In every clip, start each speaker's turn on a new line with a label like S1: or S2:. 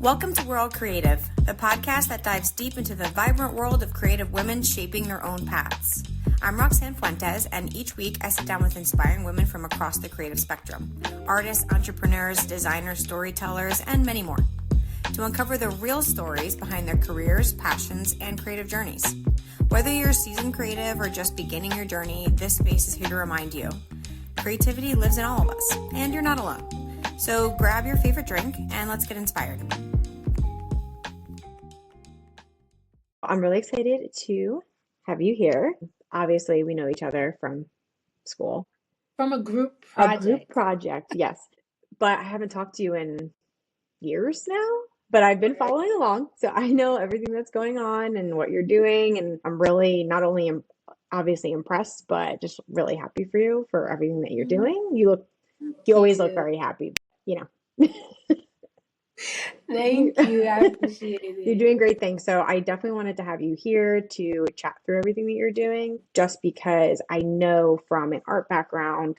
S1: Welcome to We're All Creative, the podcast that dives deep into the vibrant world of creative women shaping their own paths. I'm Roxanne Fuentes, and each week I sit down with inspiring women from across the creative spectrum, artists, entrepreneurs, designers, storytellers, and many more, to uncover the real stories behind their careers, passions, and creative journeys. Whether you're a seasoned creative or just beginning your journey, this space is here to remind you, creativity lives in all of us, and you're not alone. So grab your favorite drink and let's get inspired. I'm really excited to have you here. Obviously, we know each other from school.
S2: From a group
S1: project, yes. But I haven't talked to you in years now, but I've been following along. So I know everything that's going on and what you're doing. And I'm really not only obviously impressed, but just really happy for you for everything that you're doing. You always look very happy, you know.
S2: Thank you. I appreciate it.
S1: You're doing great things. So I definitely wanted to have you here to chat through everything that you're doing, just because I know from an art background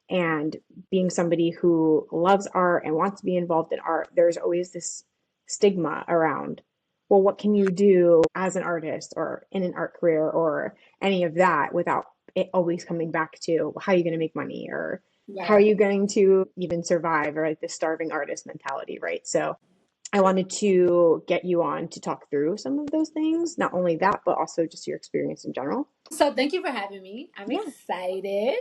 S1: and being somebody who loves art and wants to be involved in art, there's always this stigma around, well, what can you do as an artist or in an art career or any of that without it always coming back to how are you going to make money or how are you going to even survive, or like the starving artist mentality, right? So I wanted to get you on to talk through some of those things. Not only that, but also just your experience in general.
S2: So thank you for having me. I'm excited.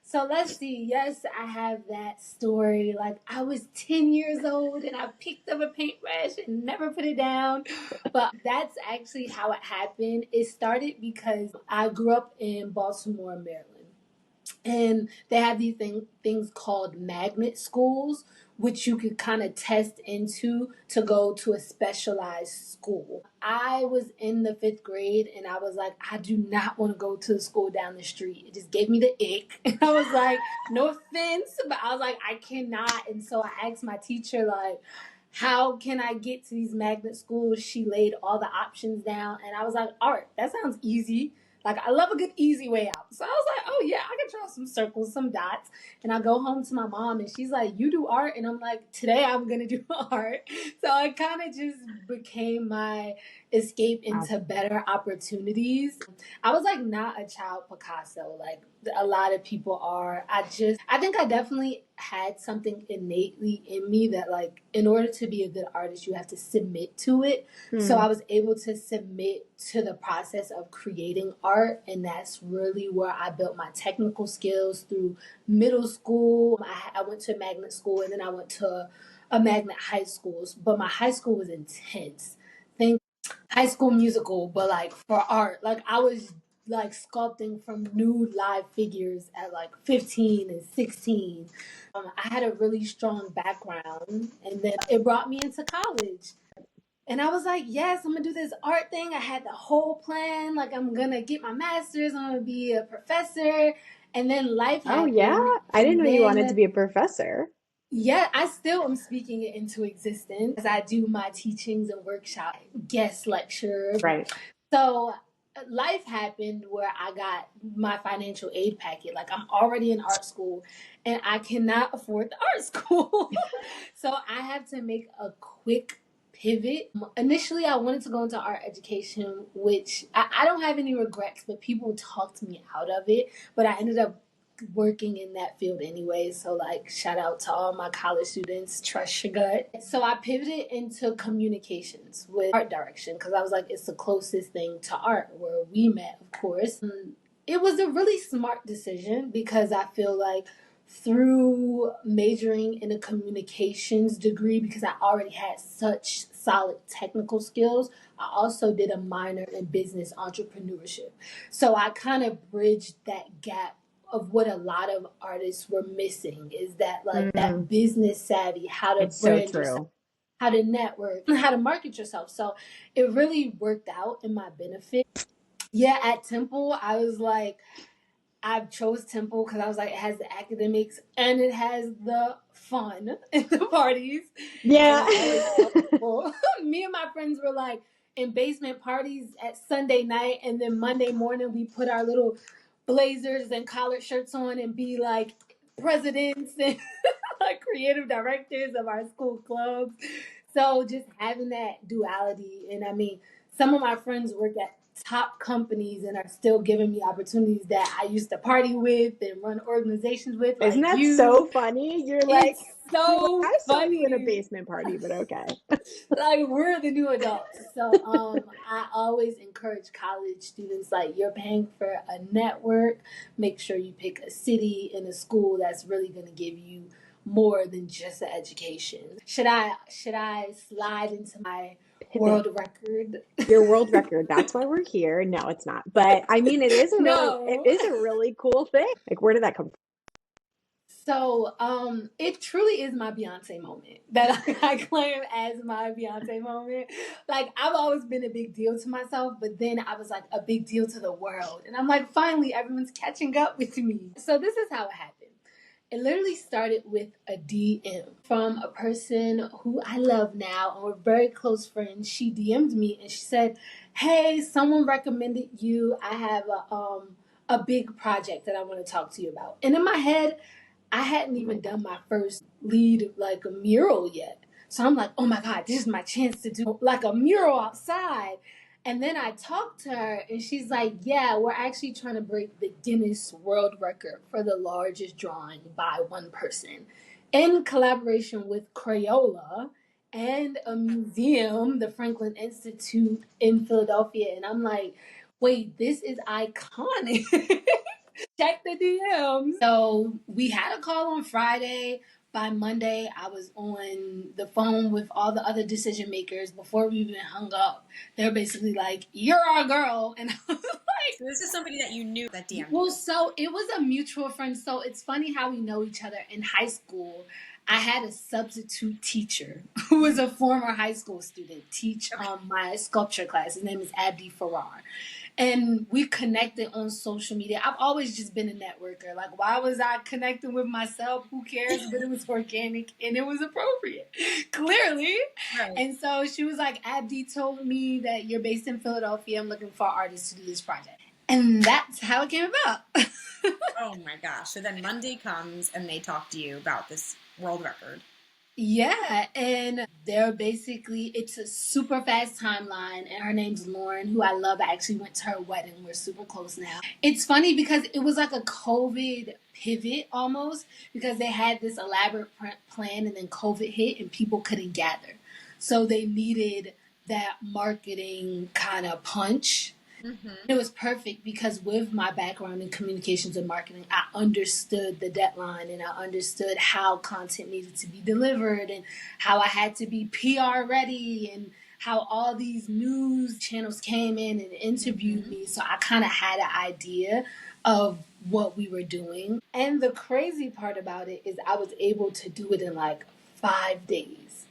S2: So let's see. Yes, I have that story. Like I was 10 years old and I picked up a paintbrush and never put it down. But that's actually how it happened. It started because I grew up in Baltimore, Maryland. And they have these things called magnet schools, which you could kind of test into to go to a specialized school. I was in the 5th grade and I was like, I do not want to go to the school down the street. It just gave me the ick. And I was like, no offense, but I was like, I cannot. And so I asked my teacher, like, how can I get to these magnet schools? She laid all the options down and I was like, art, that sounds easy. Like, I love a good, easy way out. So I was like, oh, yeah, I can draw some circles, some dots. And I go home to my mom, and she's like, you do art? And I'm like, today I'm going to do art. So it kind of just became my escape into better opportunities. I was, like, not a child Picasso, like a lot of people are. I think I definitely had something innately in me that, like, in order to be a good artist, you have to submit to it. So I was able to submit to the process of creating art, and that's really where I built my technical skills through middle school. I went to a magnet school, and then I went to a magnet high school, but my high school was intense. Think High School Musical, but like for art. Like I was like sculpting from nude live figures at like 15 and 16. I had a really strong background, and then it brought me into college. And I was like, yes, I'm going to do this art thing. I had the whole plan. Like, I'm going to get my master's. I'm going to be a professor. And then life happened.
S1: Oh, yeah? I didn't know you wanted to be a professor.
S2: Yeah, I still am speaking it into existence as I do my teachings and workshops, guest lecture.
S1: Right.
S2: So life happened where I got my financial aid packet. Like I'm already in art school and I cannot afford the art school. So I have to make a quick pivot. Initially, I wanted to go into art education, which I don't have any regrets, but people talked me out of it. But I ended up working in that field anyway. So like shout out to all my college students, trust your gut. So I pivoted into communications with art direction because I was like, it's the closest thing to art where we met, of course. It was a really smart decision because I feel like through majoring in a communications degree, because I already had such solid technical skills, I also did a minor in business entrepreneurship. So I kind of bridged that gap of what a lot of artists were missing, is that like that business savvy, how to brand yourself, how to network, how to market yourself. So it really worked out in my benefit. Yeah, at Temple, I was like, I chose Temple because I was like, it has the academics and it has the fun and the parties.
S1: Yeah.
S2: Me and my friends were like in basement parties at Sunday night, and then Monday morning we put our little blazers and collared shirts on and be like presidents and like creative directors of our school clubs. So just having that duality, and I mean, some of my friends work at top companies and are still giving me opportunities that I used to party with and run organizations with,
S1: Isn't
S2: like
S1: that so
S2: you.
S1: funny?
S2: It's
S1: You're like,
S2: so
S1: I still live in a
S2: funny.
S1: basement party, but okay.
S2: Like we're the new adults. So I always encourage college students, like, you're paying for a network. Make sure you pick a city and a school that's really gonna give you more than just an education. Should I slide into my
S1: Pivot.
S2: world record?
S1: Your world record. That's why we're here. No, it's not. But I mean, it
S2: No.
S1: is a really cool thing. Like, where did that come from?
S2: So, it truly is my Beyonce moment that I claim as my Beyonce moment. Like, I've always been a big deal to myself, but then I was like a big deal to the world. And I'm like, finally, everyone's catching up with me. So, this is how it happened. It literally started with a DM from a person who I love now, and we're very close friends. She DM'd me and she said, "Hey, someone recommended you. I have a big project that I want to talk to you about." And in my head, I hadn't even done my first lead, like a mural yet. So I'm like, oh my God, this is my chance to do like a mural outside. And then I talked to her and she's like, yeah, we're actually trying to break the Guinness World Record for the largest drawing by one person in collaboration with Crayola and a museum, the Franklin Institute in Philadelphia. And I'm like, wait, this is iconic. Check the DMs. So we had a call on Friday. By Monday, I was on the phone with all the other decision makers. Before we even hung up, they're basically like, "You're our girl," and I was like,
S3: So this is somebody that you knew that DM'd
S2: well,
S3: you.
S2: so it was a mutual friend. So it's funny how we know each other. In high school, I had a substitute teacher who was a former high school student teach
S3: Okay.
S2: my sculpture class. His name is Abdi Farrar. And we connected on social media. I've always just been a networker. Like, why was I connecting with myself? Who cares? But it was organic and it was appropriate, clearly.
S3: Right.
S2: And so she was like, Abdi told me that you're based in Philadelphia. I'm looking for artists to do this project. And that's how it came about.
S3: Oh my gosh. So then Monday comes and they talk to you about this world record.
S2: Yeah, and they're basically, it's a super fast timeline, and her name's Lauren, who I love. I actually went to her wedding. We're super close now. It's funny because it was like a COVID pivot almost, because they had this elaborate plan and then COVID hit and people couldn't gather. So they needed that marketing kind of punch.
S3: Mm-hmm.
S2: It was perfect because with my background in communications and marketing, I understood the deadline and I understood how content needed to be delivered and how I had to be PR ready and how all these news channels came in and interviewed me. So I kind of had an idea of what we were doing. And the crazy part about it is I was able to do it in like 5 days.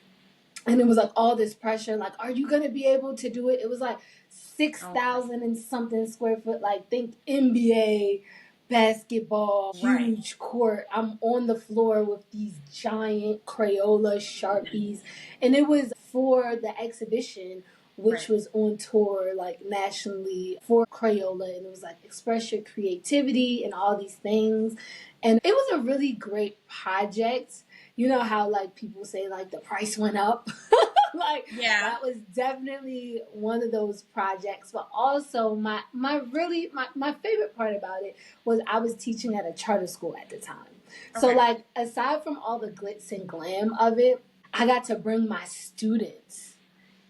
S2: And it was like all this pressure, like, are you gonna be able to do it? It was like 6,000 and something square foot, like think NBA basketball,
S3: Right.
S2: huge court. I'm on the floor with these giant Crayola Sharpies. And it was for the exhibition, which
S3: Right.
S2: was on tour like nationally for Crayola. And it was like express your creativity and all these things. And it was a really great project. You know how like people say like the price went up. Like,
S3: Yeah.
S2: that was definitely one of those projects. But also my favorite part about it was I was teaching at a charter school at the time. So
S3: Okay.
S2: like aside from all the glitz and glam of it, I got to bring my students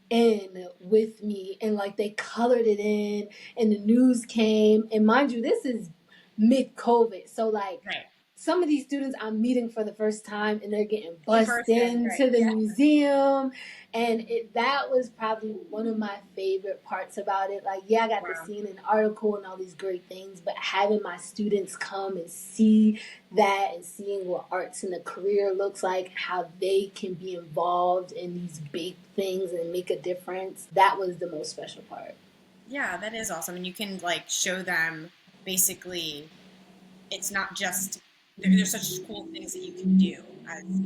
S2: in with me and like they colored it in and the news came, and mind you, this is mid COVID. So like
S3: Right.
S2: some of these students I'm meeting for the first time and they're getting
S3: In
S2: bussed
S3: person, right.
S2: into the
S3: Yeah.
S2: museum. And that was probably one of my favorite parts about it. Like, yeah, I got
S3: Wow.
S2: to see an article and all these great things, but having my students come and see that and seeing what arts in a career looks like, how they can be involved in these big things and make a difference, that was the most special part.
S3: Yeah, that is awesome. And you can like show them basically it's not just there's such cool things that you can do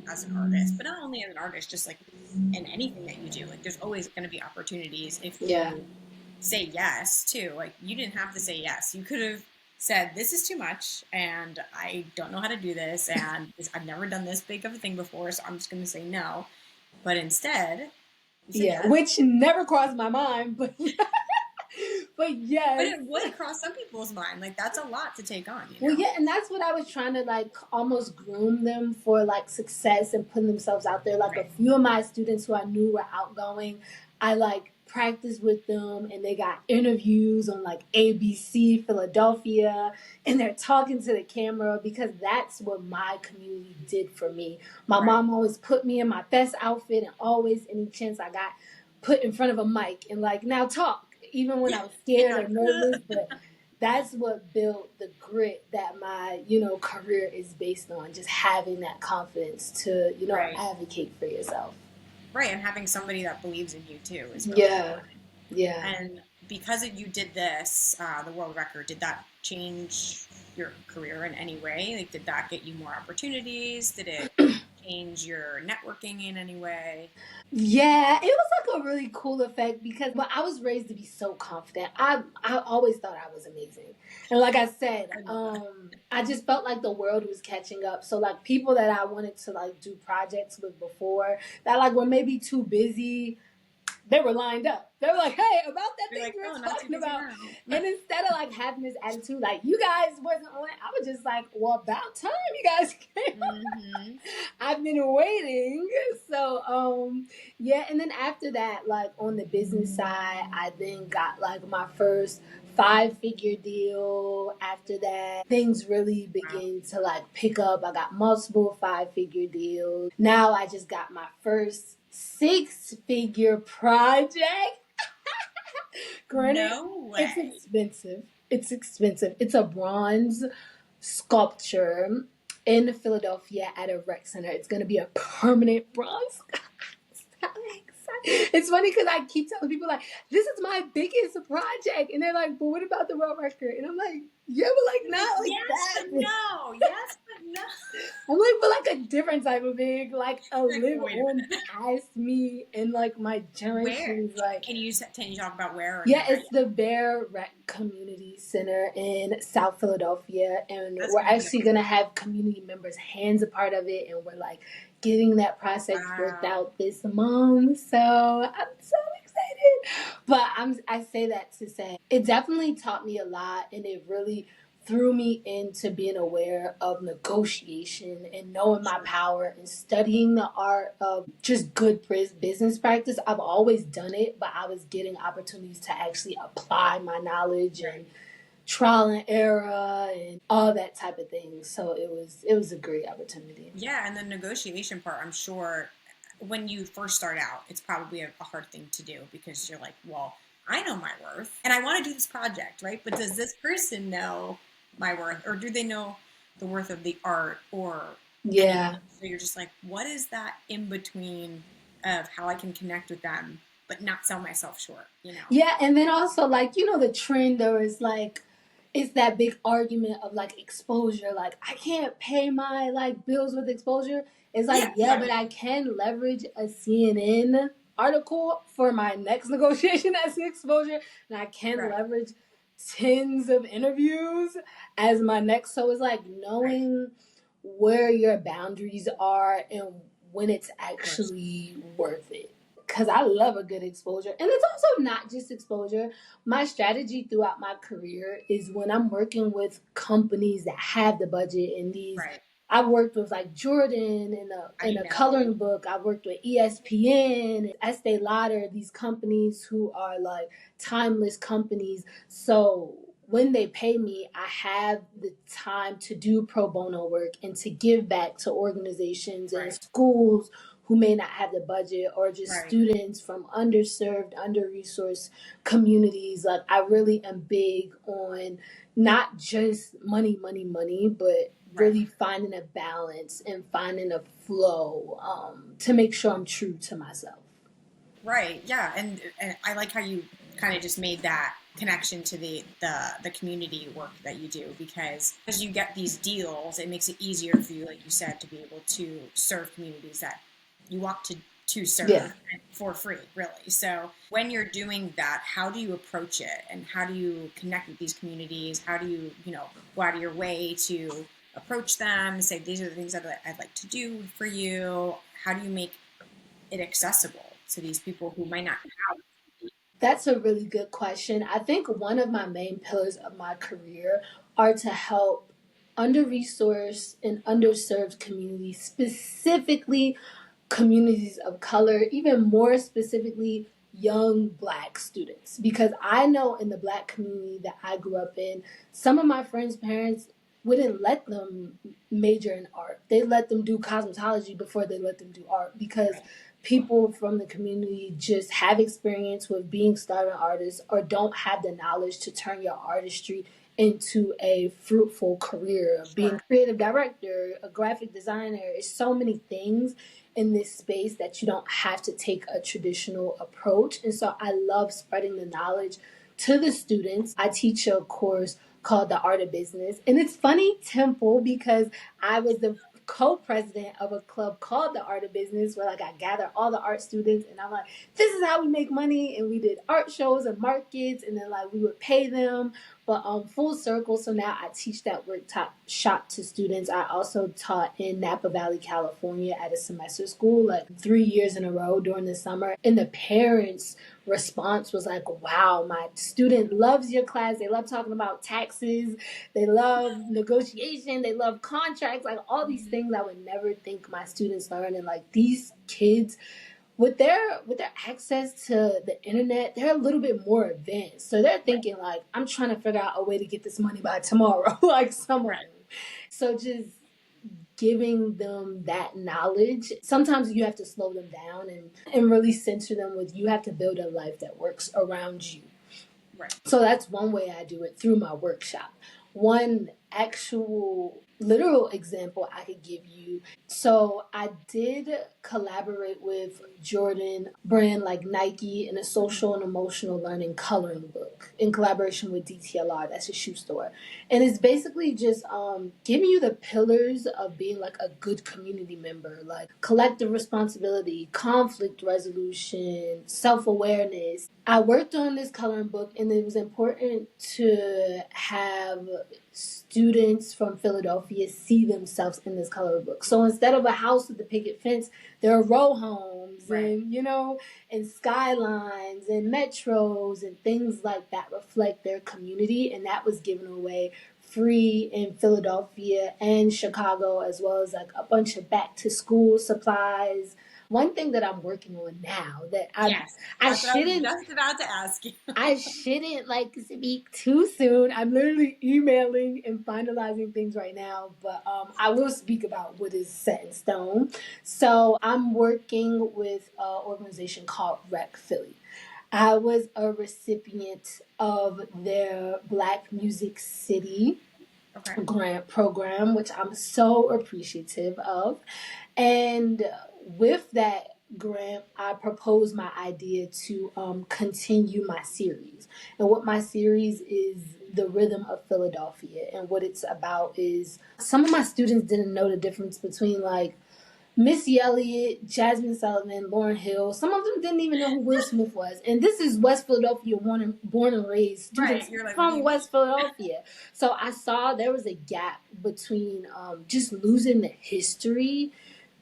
S3: as an artist, but not only as an artist, just like in anything that you do. Like there's always going to be opportunities if
S2: Yeah.
S3: you say yes too. Like you didn't have to say yes. You could have said this is too much and I don't know how to do this and I've never done this big of a thing before, so I'm just going to say no. But instead,
S2: Yeah, which never crossed my mind, but but yes.
S3: But it would cross some people's mind. Like, that's a lot to take on, you know?
S2: Well, yeah, and that's what I was trying to like almost groom them for like success and putting themselves out there. Like a few of my students who I knew were outgoing, I like practiced with them and they got interviews on like ABC Philadelphia and they're talking to the camera because that's what my community did for me. My mom always put me in my best outfit and always any chance I got put in front of a mic and like now talk even when I was scared or nervous, but that's what built the grit that my career is based on, just having that confidence to advocate for yourself,
S3: right? And having somebody that believes in you too is really important.
S2: Yeah.
S3: And because you did this the world record, did that change your career in any way? Like, did that get you more opportunities? Did it change your networking in any way?
S2: Yeah, it was like a really cool effect because I was raised to be so confident. I always thought I was amazing. And like I said, I just felt like the world was catching up. So like people that I wanted to like do projects with before that like were maybe too busy, they were lined up. They were like, hey, about that thing we were talking about. And instead of like having this attitude, like you guys wasn't on, I was just like, well, about time you guys came. I've been waiting. So, yeah. And then after that, like on the business side, I then got like my first 5-figure deal. After that, things really began to like pick up. I got multiple 5-figure deals. Now I just got my first 6-figure project. Granted,
S3: no way.
S2: It's expensive. It's a bronze sculpture in Philadelphia at a rec center. It's going to be a permanent bronze. It's funny because I keep telling people like, this is my biggest project. And they're like, but what about the world record? And I'm like, yeah, but like not like
S3: yes,
S2: that.
S3: But no. Yes, but no.
S2: I'm like, but like a different type of big, like a live on past me and like my generations.
S3: Where?
S2: Like,
S3: Can you talk about where?
S2: Yeah, it's the Bear Rec Community Center in South Philadelphia, and we're actually gonna have community members hands a part of it, and we're like getting that process worked out this month. So I'm so excited. But I say that to say it definitely taught me a lot, and it really threw me into being aware of negotiation and knowing my power and studying the art of just good business practice. I've always done it, but I was getting opportunities to actually apply my knowledge and trial and error and all that type of thing. So it was a great opportunity.
S3: Yeah, and the negotiation part, I'm sure when you first start out, it's probably a hard thing to do because you're like, well, I know my worth and I want to do this project, right? But does this person know my worth, or do they know the worth of the art, or anything? So you're just like, what is that in between of how I can connect with them but not sell myself short,
S2: Yeah, and then also like the trend there is like it's that big argument of like exposure, like I can't pay my like bills with exposure. It's like but I can leverage a CNN article for my next negotiation as an exposure, and I can leverage tens of interviews as my next. So it's like knowing where your boundaries are and when it's actually worth it. Because I love a good exposure. And it's also not just exposure. My strategy throughout my career is when I'm working with companies that have the budget and these. I've worked with like Jordan in a coloring book. I've worked with ESPN, Estee Lauder, these companies who are like timeless companies. So when they pay me, I have the time to do pro bono work and to give back to organizations and schools who may not have the budget, or just students from underserved, under-resourced communities. Like I really am big on not just money, but really finding a balance and finding a flow to make sure I'm true to myself.
S3: Right. Yeah. And I like how you kind of just made that connection to the community work that you do, because as you get these deals, it makes it easier for you, like you said, to be able to serve communities that you want to serve for free, really. So when you're doing that, how do you approach it, and how do you connect with these communities? How do you, go out of your way to approach them and say, these are the things that I'd like to do for you? How do you make it accessible to these people who might not have?
S2: That's a really good question. I think one of my main pillars of my career are to help under-resourced and underserved communities, specifically communities of color, even more specifically young Black students. Because I know in the Black community that I grew up in, some of my friends' parents wouldn't let them major in art. They let them do cosmetology before they let them do art because people from the community just have experience with being starving artists or don't have the knowledge to turn your artistry into a fruitful career. Being a creative director, a graphic designer, is so many things in this space that you don't have to take a traditional approach. And so I love spreading the knowledge to the students. I teach a course called The Art of Business. And it's funny, Temple, because I was the co-president of a club called The Art of Business, where like I gather all the art students and I'm like, this is how we make money. And we did art shows and markets, and then like we would pay them. But full circle, so now I teach that workshop to students. I also taught in Napa Valley, California at a semester school, like 3 years in a row during the summer. And the parents' response was like, wow, my student loves your class. They love talking about taxes. They love negotiation. They love contracts, like all these things I would never think my students learn. And like these kids, with their access to the internet, they're a little bit more advanced. So they're thinking like, I'm trying to figure out a way to get this money by tomorrow, like someone. So just giving them that knowledge. Sometimes you have to slow them down and really center them with, you have to build a life that works around you.
S3: Right.
S2: So that's one way I do it, through my workshop. One actual literal example I could give you. So I did collaborate with Jordan brand like Nike in a social and emotional learning coloring book in collaboration with DTLR. That's a shoe store. And it's basically just giving you the pillars of being like a good community member, like collective responsibility, conflict resolution, self-awareness. I worked on this coloring book, and it was important to have students from Philadelphia see themselves in this coloring book. So instead of a house with a picket fence, there are row homes and, and skylines and metros and things like that reflect their community. And that was given away free in Philadelphia and Chicago, as well as like a bunch of back to school supplies. One thing that I'm working on now that I shouldn't
S3: just about to ask you.
S2: I shouldn't like speak too soon. I'm literally emailing and finalizing things right now, but I will speak about what is set in stone. So I'm working with an organization called Rec Philly. I was a recipient of their Black Music City grant program, which I'm so appreciative of. And with that grant, I proposed my idea to continue my series. And what my series is, the rhythm of Philadelphia. And what it's about is, some of my students didn't know the difference between like Missy Elliott, Jasmine Sullivan, Lauryn Hill. Some of them didn't even know who Will Smith was. And this is West Philadelphia, born and raised students from West Philadelphia. So I saw there was a gap between just losing the history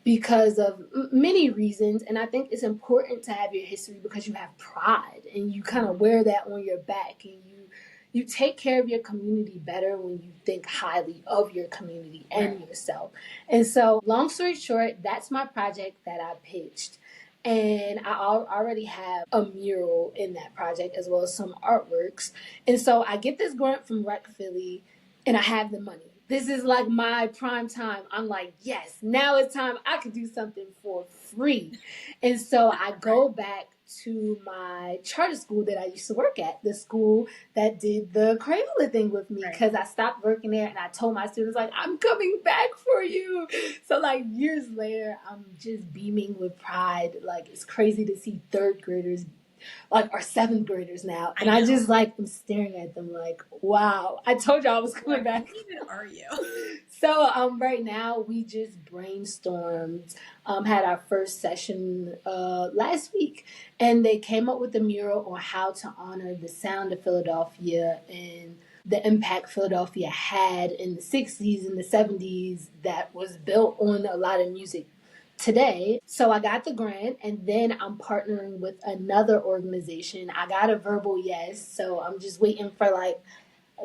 S2: because of many reasons. And I think it's important to have your history because you have pride and you kind of wear that on your back, and you take care of your community better when you think highly of your community and yourself. And so, long story short, that's my project that I pitched. And I already have a mural in that project as well as some artworks. And so I get this grant from Rec Philly and I have the money. This is like my prime time. I'm like, yes, now it's time. I could do something for free. And so I go back to my charter school that I used to work at, the school that did the Crayola thing with me, because I stopped working there and I told my students, like, I'm coming back for you. So like years later, I'm just beaming with pride. Like, it's crazy to see third graders like are seventh graders now, and I just like am staring at them like, wow, I told you I was coming back.
S3: Who even are you?
S2: So right now we just brainstormed, had our first session last week, and they came up with a mural on how to honor the sound of Philadelphia and the impact Philadelphia had in the 60s and the 70s that was built on a lot of music today. So I got the grant, and then I'm partnering with another organization. I got a verbal yes, so I'm just waiting for like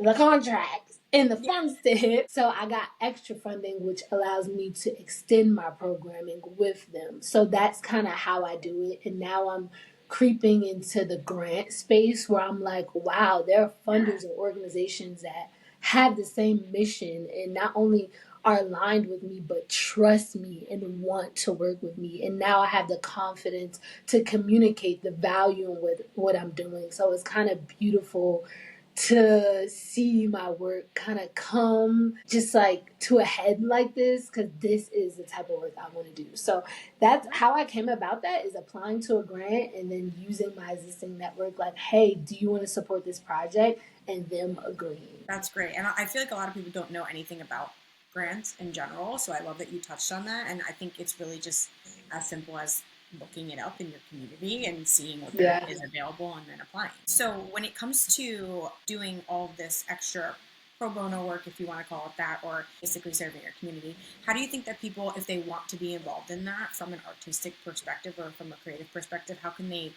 S2: the contracts and the funds to hit. So I got extra funding, which allows me to extend my programming with them. So that's kind of how I do it. And now I'm creeping into the grant space where I'm like, wow, there are funders and organizations that have the same mission and not only are aligned with me, but trust me and want to work with me. And now I have the confidence to communicate the value in what I'm doing. So it's kind of beautiful to see my work kind of come just like to a head like this, because this is the type of work I want to do. So that's how I came about that, is applying to a grant and then using my existing network like, hey, do you want to support this project, and them agreeing.
S3: That's great. And I feel like a lot of people don't know anything about grants in general, so I love that you touched on that. And I think it's really just as simple as looking it up in your community and seeing what there is available and then applying. So when it comes to doing all of this extra pro bono work, if you want to call it that, or basically serving your community, how do you think that people, if they want to be involved in that from an artistic perspective or from a creative perspective, how can they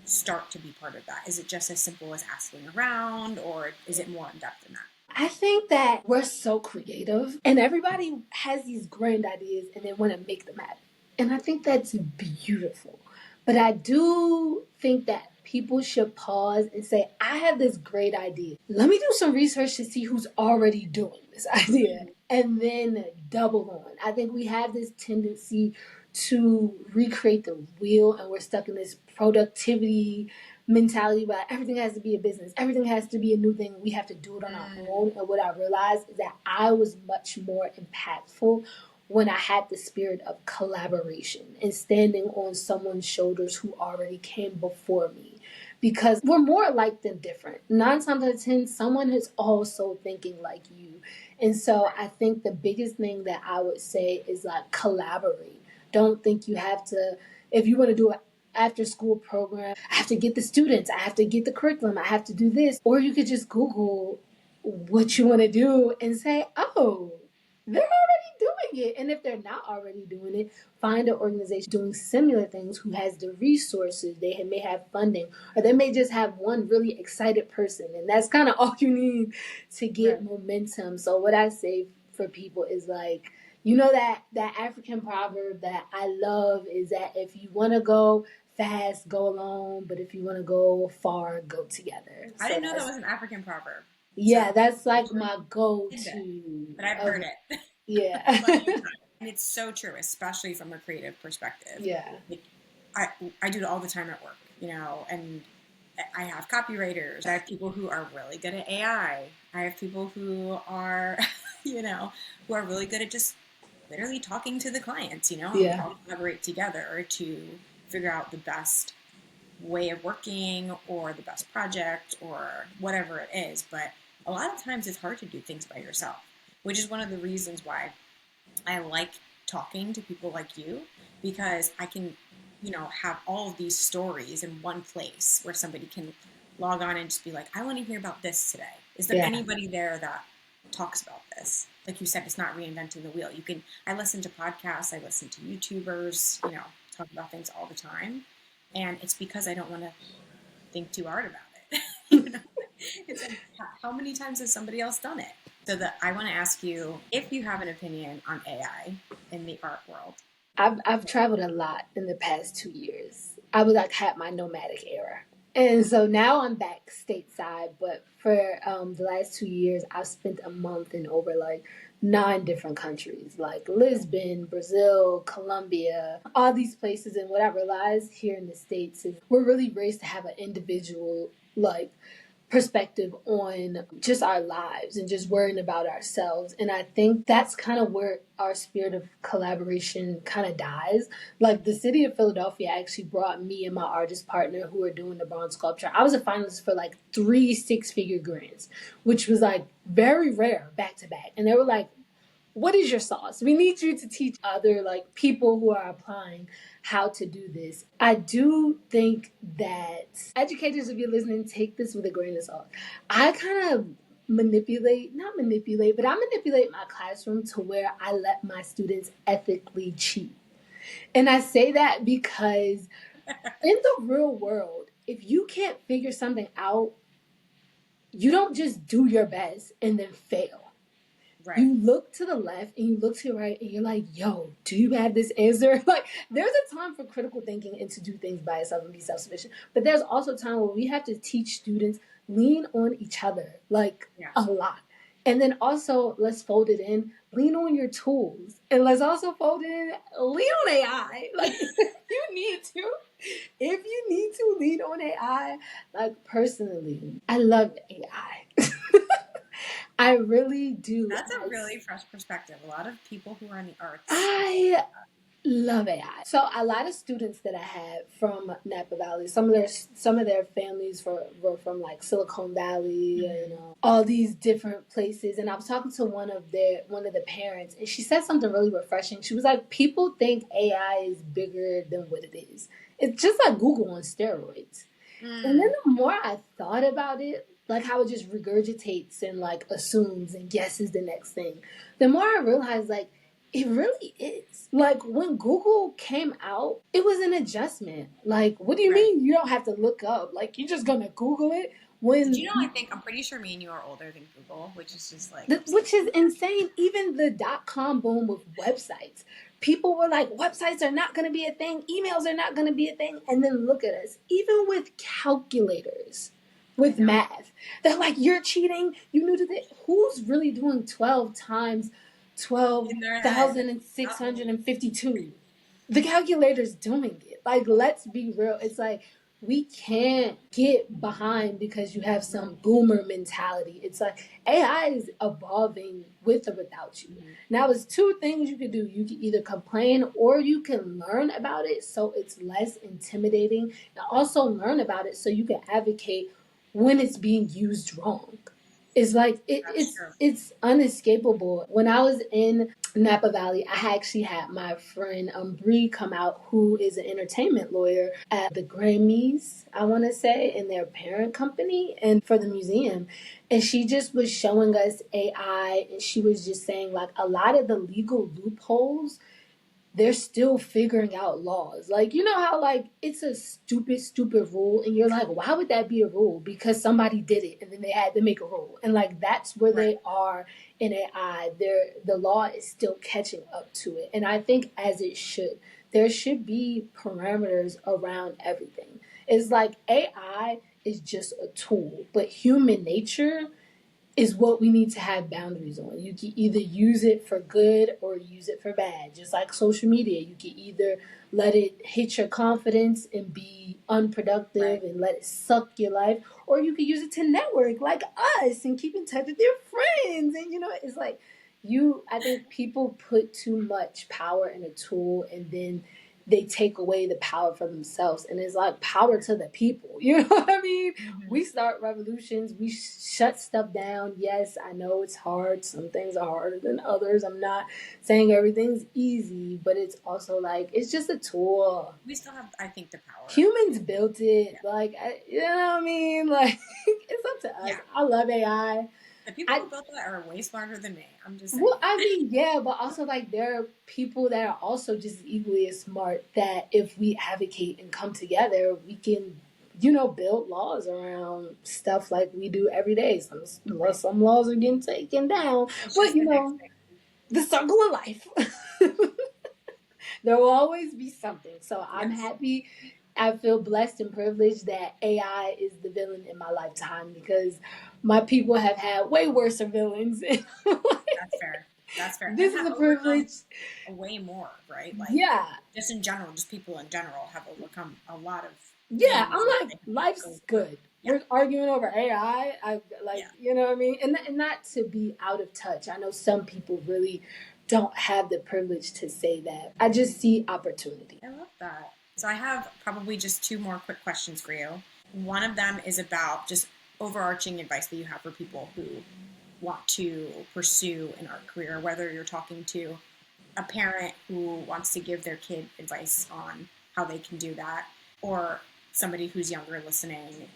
S3: start to be part of that? Is it just as simple as asking around, or is it more in depth than that?
S2: I think that we're so creative and everybody has these grand ideas and they want to make them happen. And I think that's beautiful. But I do think that people should pause and say, I have this great idea. Let me do some research to see who's already doing this idea and then double on. I think we have this tendency to recreate the wheel, and we're stuck in this productivity mentality where everything has to be a business, everything has to be a new thing, we have to do it on our own. And what I realized is that I was much more impactful when I had the spirit of collaboration and standing on someone's shoulders who already came before me. Because we're more alike than different. 9 times out of 10, someone is also thinking like you. And so I think the biggest thing that I would say is like collaborate. Don't think you have to, if you want to do an after school program, I have to get the students, I have to get the curriculum, I have to do this. Or you could just Google what you want to do and say, oh, they're already doing it. And if they're not already doing it, find an organization doing similar things who has the resources. They may have funding, or they may just have one really excited person. And that's kind of all you need to get momentum. So what I say for people is like, you know, that African proverb that I love is that if you want to go fast, go alone, but if you want to go far, go together.
S3: I didn't know that was an African proverb.
S2: Yeah, so that's like my go-to.
S3: But I've heard it.
S2: Yeah.
S3: And it's so true, especially from a creative perspective.
S2: Yeah.
S3: Like, I do it all the time at work, you know, and I have copywriters. I have people who are really good at AI. I have people who are, you know, who are really good at just literally talking to the clients, you know, and we all collaborate together to figure out the best way of working or the best project or whatever it is. But a lot of times it's hard to do things by yourself, which is one of the reasons why I like talking to people like you, because I can, you know, have all of these stories in one place where somebody can log on and just be like, I want to hear about this today. Is there anybody there that talks about this? Like you said, it's not reinventing the wheel. I listen to podcasts, I listen to YouTubers, you know, talk about things all the time. And it's because I don't want to think too hard about it. You know? It's like, how many times has somebody else done it? So I want to ask you if you have an opinion on AI in the art world.
S2: I've traveled a lot in the past 2 years. I was like had my nomadic era. And so now I'm back stateside, but for the last 2 years, I've spent a month in over like 9 different countries, like Lisbon, Brazil, Colombia, all these places. And what I realized here in the States is we're really raised to have an individual like perspective on just our lives and just worrying about ourselves. And I think that's kind of where our spirit of collaboration kind of dies. Like the city of Philadelphia actually brought me and my artist partner who were doing the bronze sculpture. I was a finalist for like 3 6-figure grants, which was like very rare back to back. And they were like, what is your sauce? We need you to teach other like people who are applying how to do this. I do think that educators, if you're listening, take this with a grain of salt. I kind of manipulate my classroom to where I let my students ethically cheat. And I say that because in the real world, if you can't figure something out, you don't just do your best and then fail.
S3: Right.
S2: You look to the left and you look to the right and you're like, yo, do you have this answer? Like, there's a time for critical thinking and to do things by yourself and be self-sufficient. But there's also a time where we have to teach students, lean on each other, like a lot. And then also, let's fold it in, lean on your tools. And let's also fold it in, lean on AI. Like, you need to. If you need to lean on AI, like personally, I love AI. I really do.
S3: That's a really fresh perspective. A lot of people who are in the arts.
S2: I love AI. So a lot of students that I had from Napa Valley, some of their families were from like Silicon Valley and all these different places. And I was talking to one of the parents, and she said something really refreshing. She was like, "People think AI is bigger than what it is. It's just like Google on steroids." And then the more I thought about it, like how it just regurgitates and like assumes and guesses the next thing, the more I realized like it really is. Like when Google came out, it was an adjustment. Like, what do you mean you don't have to look up? Like you're just gonna Google it? When
S3: Did you know? I'm pretty sure me and you are older than Google, which is just like
S2: which is insane. Even the .com boom with websites. People were like, websites are not going to be a thing. Emails are not going to be a thing. And then look at us. Even with calculators, with math, they're like, you're cheating. You knew that. Who's really doing 12 times 12,652? The calculator's doing it. Like, let's be real. It's like, we can't get behind because you have some boomer mentality. It's like AI is evolving with or without you. Now, it's two things you can do. You can either complain or you can learn about it so it's less intimidating, and also learn about it so you can advocate when it's being used wrong. It's like it's unescapable. When I was in Napa Valley, I actually had my friend Bree come out, who is an entertainment lawyer at the Grammys, I want to say, in their parent company and for the museum. And she just was showing us AI, and she was just saying like a lot of the legal loopholes, they're still figuring out laws. Like, you know how like it's a stupid rule and you're like, why would that be a rule? Because somebody did it and then they had to make a rule. And like that's where they are in AI. The law is still catching up to it. And I think as it should. There should be parameters around everything. It's like AI is just a tool, but human nature is what we need to have boundaries on. You can either use it for good or use it for bad. Just like social media, you can either let it hit your confidence and be unproductive and let it suck your life, or you can use it to network like us and keep in touch with your friends. And it's like I think people put too much power in a tool and then they take away the power for themselves. And it's like power to the people. You know what I mean? We start revolutions. We shut stuff down. Yes, I know it's hard. Some things are harder than others. I'm not saying everything's easy, but it's also like, it's just a tool.
S3: We still have, I think, the power.
S2: Humans built it. Like, you know what I mean? Like, it's up to us. I love AI.
S3: The people who built that are way smarter than me. I'm just saying.
S2: Well, I mean, yeah, but also like there are people that are also just equally as smart that if we advocate and come together, we can, build laws around stuff like we do every day. Some laws are getting taken down, but the circle of life. There will always be something. So I'm happy. I feel blessed and privileged that AI is the villain in my lifetime because my people have had way worse villains.
S3: That's fair. That's fair.
S2: This is a privilege.
S3: Way more, right? Like, just in general, just people in general have overcome a lot of.
S2: Yeah, I'm like, life's good. We're arguing over AI. You know what I mean? And not to be out of touch. I know some people really don't have the privilege to say that. I just see opportunity.
S3: I love that. So I have probably just two more quick questions for you. One of them is about just overarching advice that you have for people who want to pursue an art career, whether you're talking to a parent who wants to give their kid advice on how they can do that, or somebody who's younger listening,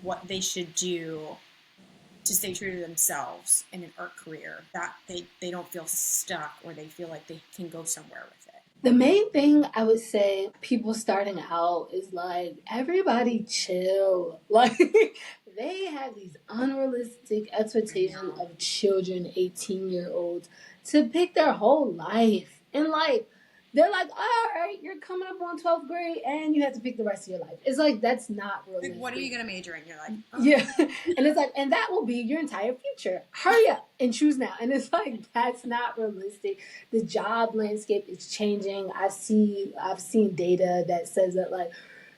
S3: what they should do to stay true to themselves in an art career, that they don't feel stuck or they feel like they can go somewhere with it.
S2: The main thing I would say people starting out is like everybody chill. Like they have these unrealistic expectations of children, 18-year-olds, to pick their whole life. And like they're like, all right, you're coming up on 12th grade and you have to pick the rest of your life. It's like that's not realistic.
S3: Like, what are you gonna major in? You're like, oh.
S2: Yeah. And it's like, and that will be your entire future. Hurry up and choose now. And it's like that's not realistic. The job landscape is changing. I've seen data that says that like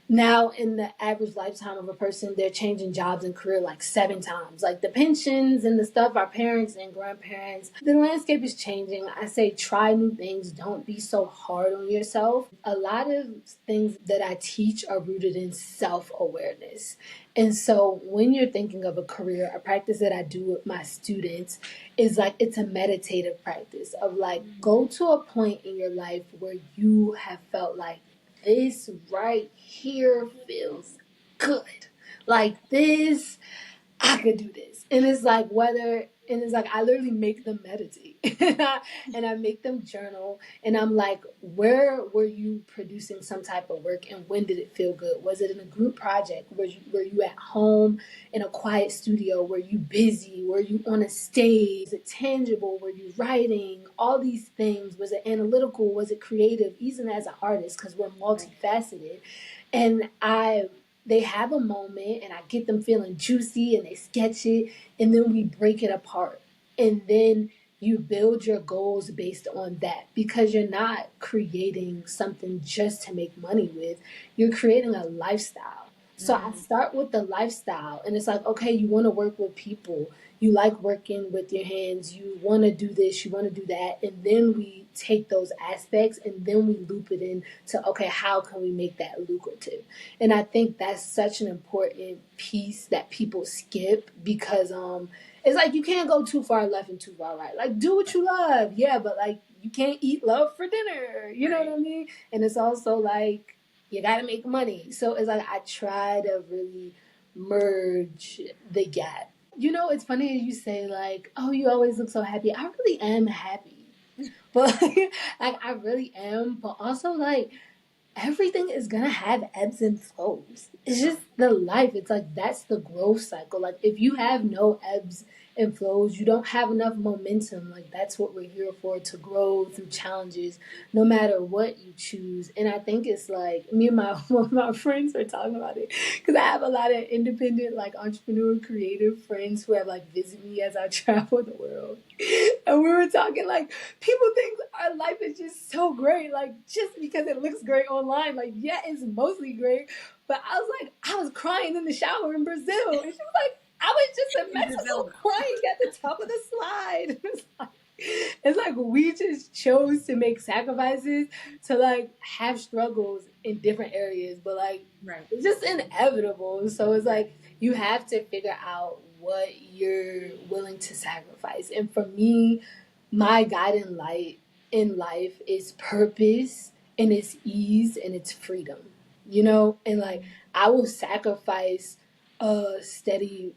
S2: now in the average lifetime of a person, they're changing jobs and career like 7 times. Like the pensions and the stuff our parents and grandparents, the landscape is changing. I say try new things. Don't be so hard on yourself. A lot of things that I teach are rooted in self-awareness. And so when you're thinking of a career, a practice that I do with my students is like it's a meditative practice of like go to a point in your life where you have felt like this right here feels good. Like this, I could do this. And it's like I literally make them meditate and I make them journal and I'm like, where were you producing some type of work and when did it feel good? Was it in a group project? Were you at home in a quiet studio? Were you busy? Were you on a stage? Was it tangible? Were you writing? All these things. Was it analytical? Was it creative? Even as an artist, because we're multifaceted. And they have a moment and I get them feeling juicy and they sketch it and then we break it apart. And then you build your goals based on that because you're not creating something just to make money with. You're creating a lifestyle. So I start with the lifestyle and it's like, okay, you want to work with people. You like working with your hands. You want to do this. You want to do that. And then we take those aspects and then we loop it in to, okay, how can we make that lucrative? And I think that's such an important piece that people skip because it's like you can't go too far left and too far right. Like do what you love. Yeah, but like you can't eat love for dinner. You know what I mean? And it's also like you got to make money. So it's like I try to really merge the gap. You know, it's funny you say like, "Oh, you always look so happy." I really am happy, but like I really am. But also like everything is gonna have ebbs and flows. It's just the life. It's like that's the growth cycle. Like if you have no ebbs and flows, you don't have enough momentum. Like that's what we're here for, to grow through challenges, no matter what you choose. And I think it's like me and one of my friends were talking about it because I have a lot of independent, like entrepreneur, creative friends who have like visited me as I travel the world. And we were talking like people think our life is just so great, like just because it looks great online. Like, yeah, it's mostly great. But I was like, I was crying in the shower in Brazil. And she was like, I was just in Mexico crying at the top of the slide. It's like we just chose to make sacrifices to like have struggles in different areas, but like it's just inevitable. So it's like you have to figure out what you're willing to sacrifice. And for me, my guiding light in life is purpose and it's ease and it's freedom, you know? And like I will sacrifice a steady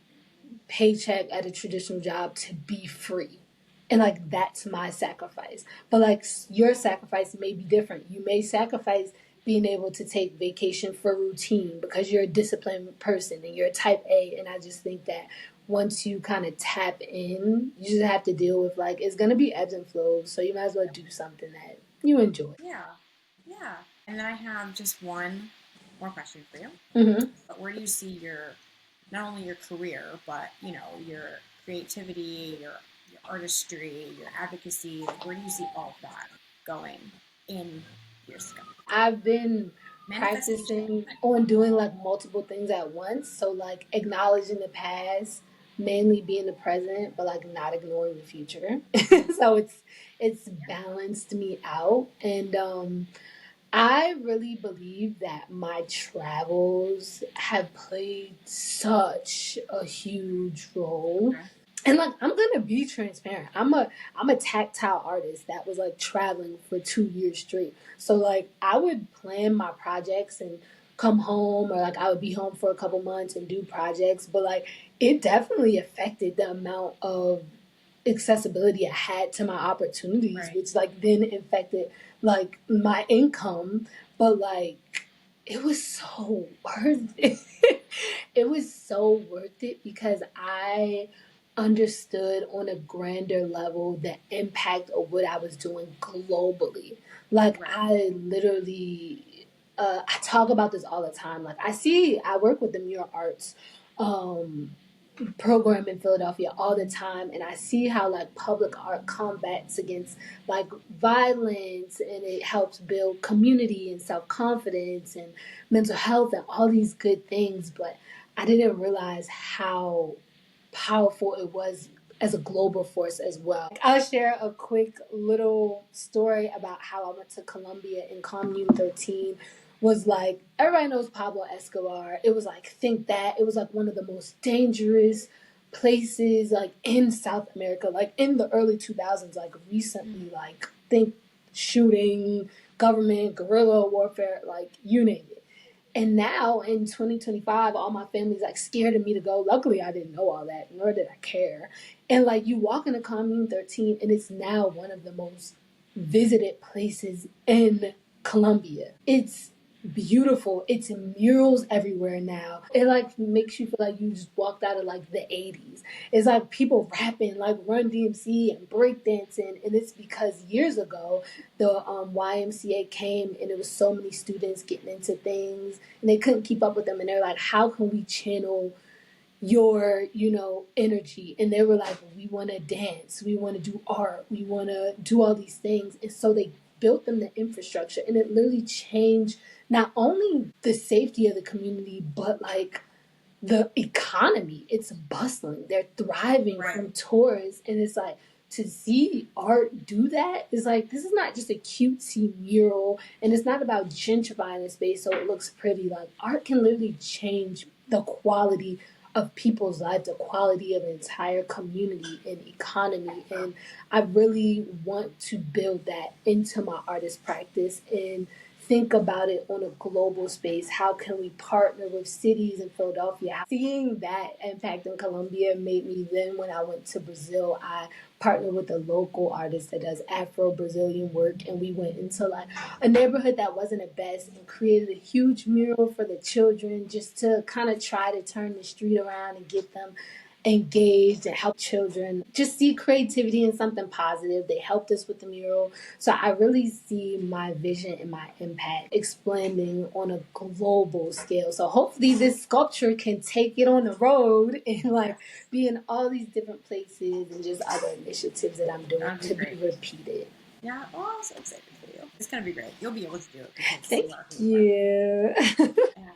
S2: paycheck at a traditional job to be free. And like that's my sacrifice. But like your sacrifice may be different. You may sacrifice being able to take vacation for routine because you're a disciplined person and you're a type A. And I just think that once you kind of tap in, you just have to deal with like it's gonna be ebbs and flows. So you might as well do something that you enjoy.
S3: Yeah. Yeah. And then I have just one more question for you. But where do you see not only your career, but you know, your creativity, your artistry, your advocacy, like where do you see all of that going in years to come?
S2: I've been practicing on doing like multiple things at once. So like acknowledging the past, mainly being the present, but like not ignoring the future. So it's balanced me out. And I really believe that my travels have played such a huge role. And like I'm gonna be transparent. I'm a tactile artist that was like traveling for 2 years straight. So like I would plan my projects and come home or like I would be home for a couple months and do projects, but like it definitely affected the amount of accessibility I had to my opportunities, which like then affected like my income, but like it was so worth it. It was so worth it because I understood on a grander level the impact of what I was doing globally. Like
S3: Right.
S2: I literally, I talk about this all the time. Like I work with the mural arts um, program in Philadelphia all the time, and I see how like public art combats against like violence, and it helps build community and self-confidence and mental health and all these good things. But I didn't realize how powerful it was as a global force as well. I'll share a quick little story about how I went to Colombia in Commune 13. Was like, everybody knows Pablo Escobar. It was like, think that. It was like one of the most dangerous places like in South America, like in the early 2000s, like recently, like think shooting, government, guerrilla warfare, like you name it. And now in 2025, all my family's like scared of me to go. Luckily, I didn't know all that, nor did I care. And like you walk into Commune 13, and it's now one of the most visited places in Colombia. It's beautiful. It's murals everywhere now. It like makes you feel like you just walked out of like the 80s. It's like people rapping like Run DMC and breakdancing, and it's because years ago the YMCA came and it was so many students getting into things and they couldn't keep up with them, and they're like, how can we channel your energy? And they were like, we want to dance, we want to do art, we want to do all these things. And so they built them the infrastructure, and it literally changed not only the safety of the community but like the economy. It's bustling, they're thriving from tourists. And it's like, to see art do that is like, this is not just a cutesy mural, and it's not about gentrifying a space so it looks pretty. Like art can literally change the quality of people's lives, the quality of an entire community and economy. And I really want to build that into my artist practice and think about it on a global space. How can we partner with cities in Philadelphia? Seeing that impact in Colombia made me then, when I went to Brazil, I partnered with a local artist that does Afro-Brazilian work, and we went into like a neighborhood that wasn't the best and created a huge mural for the children just to kind of try to turn the street around and get them engaged and help children just see creativity in something positive. They helped us with the mural. So I really see my vision and my impact expanding on a global scale. So hopefully this sculpture can take it on the road and like be in all these different places and just other initiatives that I'm doing to be repeated.
S3: Yeah, well, I'm so excited for you. It's going to be great. You'll be able to do it.
S2: Thank you.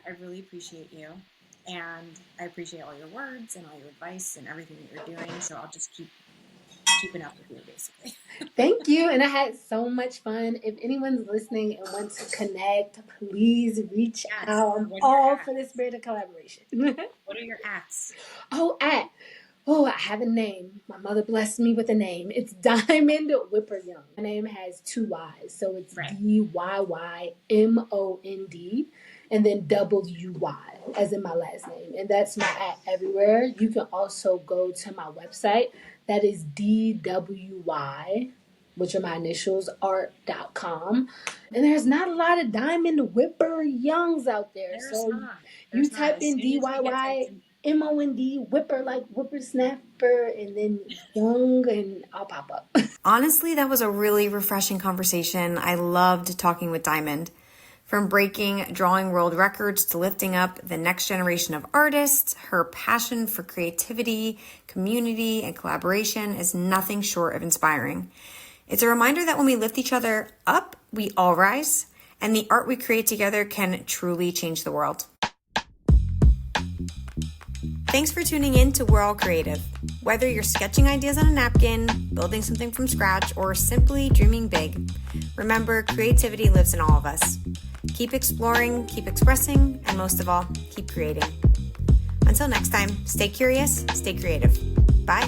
S3: I really appreciate you. And I appreciate all your words and all your advice and everything that you're doing. So I'll just keep keeping up with you, basically.
S2: Thank you. And I had so much fun. If anyone's listening and wants to connect, please reach out. I'm all for the spirit of collaboration.
S3: What are your ats?
S2: I have a name. My mother blessed me with a name. It's Dyymond Whipper-Young. My name has 2 Y's. So it's Dyymond and then WY, as in my last name. And that's my at everywhere. You can also go to my website. That is DWY, which are my initials, art.com. And there's not a lot of Dyymond Whipper-Youngs out there. You type in DYY, MOND, Whipper, like whippersnapper, and then Young, and I'll pop up.
S4: Honestly, that was a really refreshing conversation. I loved talking with Dyymond. From breaking drawing world records to lifting up the next generation of artists, her passion for creativity, community, and collaboration is nothing short of inspiring. It's a reminder that when we lift each other up, we all rise, and the art we create together can truly change the world. Thanks for tuning in to We're All Creative. Whether you're sketching ideas on a napkin, building something from scratch, or simply dreaming big, remember, creativity lives in all of us. Keep exploring, keep expressing, and most of all, keep creating. Until next time, stay curious, stay creative. Bye.